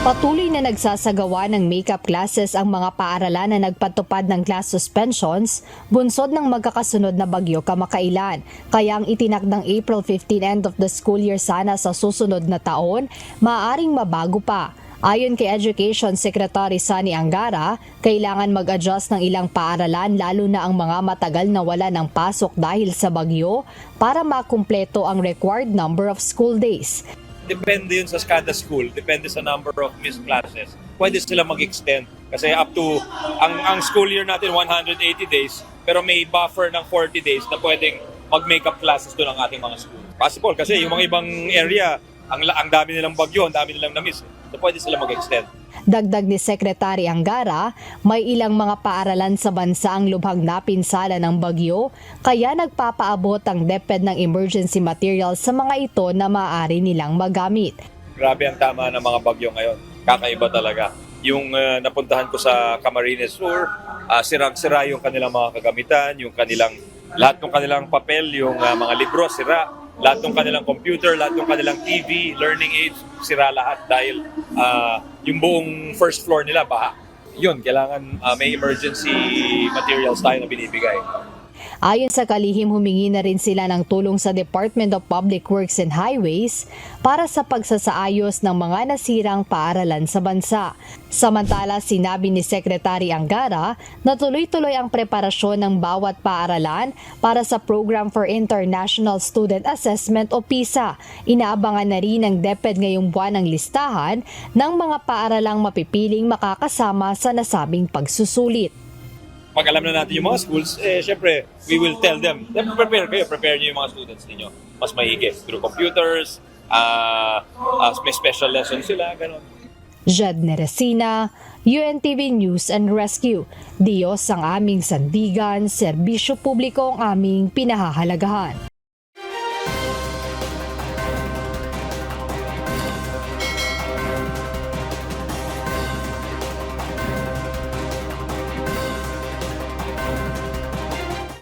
Patuloy na nagsasagawa ng makeup classes ang mga paaralan na nagpatupad ng class suspensions, bunsod ng magkakasunod na bagyo kamakailan. Kaya ang itinakdang April 15 end of the school year sana sa susunod na taon, maaaring mabago pa. Ayon kay Education Secretary Sunny Angara, kailangan mag-adjust ng ilang paaralan lalo na ang mga matagal na wala ng pasok dahil sa bagyo para makumpleto ang required number of school days. Depende yun sa kada school, depende sa number of missed classes. Pwede sila mag-extend kasi up to, ang school year natin 180 days, pero may buffer ng 40 days na pwedeng mag-makeup classes doon ang ating mga school. Possible kasi yung mga ibang area, ang dami nilang bagyo, ang dami nilang na-miss. So pwede sila mag-extend. Dagdag ni Secretary Angara, may ilang mga paaralan sa bansa ang lubhang napinsala ng bagyo, kaya nagpapaabot ang DepEd ng emergency materials sa mga ito na maaari nilang magamit. Grabe ang tama ng mga bagyo ngayon. Kakaiba talaga. Yung napuntahan ko sa Camarines Sur, sirang-sira yung kanilang mga kagamitan, lahat ng kanilang papel, yung mga libro, sira. Lahat ng kanilang computer, lahat ng kanilang TV, learning aids, sira lahat dahil yung buong first floor nila baha. Yun, kailangan may emergency materials tayo na binibigay. Ayon sa kalihim, humingi na rin sila ng tulong sa Department of Public Works and Highways para sa pagsasaayos ng mga nasirang paaralan sa bansa. Samantala, sinabi ni Secretary Angara na tuloy-tuloy ang preparasyon ng bawat paaralan para sa Program for International Student Assessment o PISA. Inaabangan na rin ng DepEd ngayong buwan ang listahan ng mga paaralang mapipiling makakasama sa nasabing pagsusulit. Pag alam na natin yung mga schools, syempre, we will tell them, prepare nyo yung mga students ninyo. Mas maigi through computers, may special lessons sila, gano'n. Jed Neresina, UNTV News and Rescue. Diyos ang aming sandigan, serbisyo publiko ang aming pinahahalagahan.